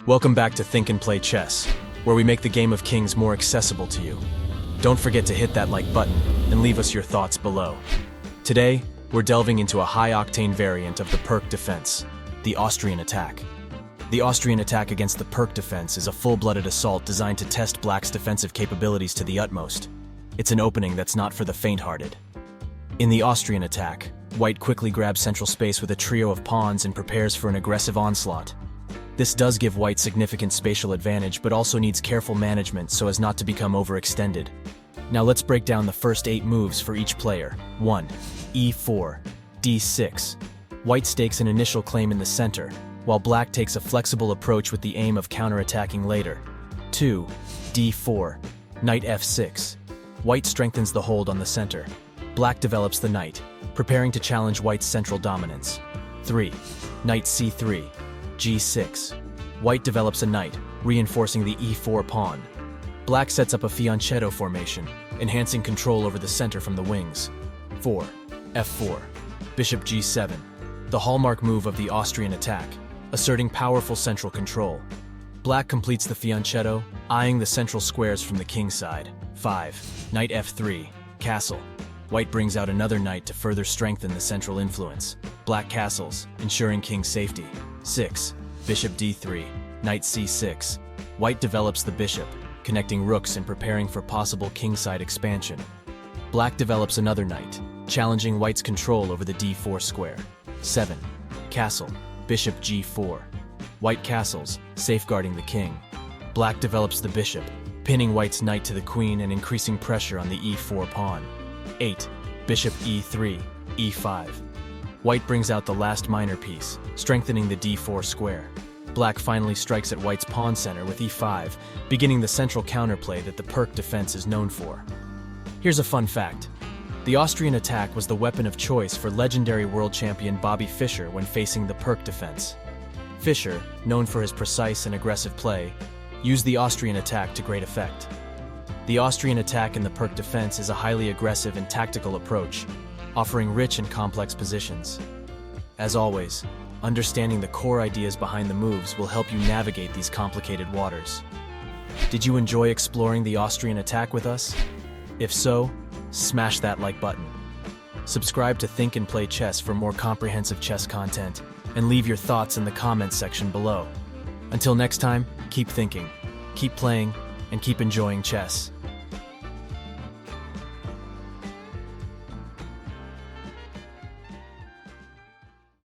Welcome back to Think and Play Chess, where we make the game of kings more accessible to you. Don't forget to hit that like button and leave us your thoughts below. Today, we're delving into a high-octane variant of the Pirc Defense, the Austrian Attack. The Austrian Attack against the Pirc Defense is a full-blooded assault designed to test Black's defensive capabilities to the utmost. It's an opening that's not for the faint-hearted. In the Austrian Attack, White quickly grabs central space with a trio of pawns and prepares for an aggressive onslaught. This does give White significant spatial advantage, but also needs careful management so as not to become overextended. Now let's break down the first 8 moves for each player. 1. E4, D6. White stakes an initial claim in the center, while Black takes a flexible approach with the aim of counterattacking later. 2. D4, Knight F6. White strengthens the hold on the center. Black develops the knight, preparing to challenge White's central dominance. 3. Knight C3, G6. White develops a knight, reinforcing the E4 pawn. Black sets up a fianchetto formation, enhancing control over the center from the wings. 4. F4, Bishop G7. The hallmark move of the Austrian Attack, asserting powerful central control. Black completes the fianchetto, eyeing the central squares from the king side. 5. Knight F3, Castle. White brings out another knight to further strengthen the central influence. Black castles, ensuring king's safety. 6. Bishop D3, Knight C6. White develops the bishop, connecting rooks and preparing for possible kingside expansion. Black develops another knight, challenging White's control over the D4 square. 7. Castle, Bishop G4. White castles, safeguarding the king. Black develops the bishop, pinning White's knight to the queen and increasing pressure on the E4 pawn. 8. Bishop E3, E5. White brings out the last minor piece, strengthening the D4 square. Black finally strikes at White's pawn center with E5, beginning the central counterplay that the Pirc Defense is known for. Here's a fun fact. The Austrian Attack was the weapon of choice for legendary world champion Bobby Fischer when facing the Pirc Defense. Fischer, known for his precise and aggressive play, used the Austrian Attack to great effect. The Austrian Attack in the Pirc Defense is a highly aggressive and tactical approach, offering rich and complex positions. As always, understanding the core ideas behind the moves will help you navigate these complicated waters. Did you enjoy exploring the Austrian Attack with us? If so, smash that like button. Subscribe to Think and Play Chess for more comprehensive chess content, and leave your thoughts in the comments section below. Until next time, keep thinking, keep playing, and keep enjoying chess.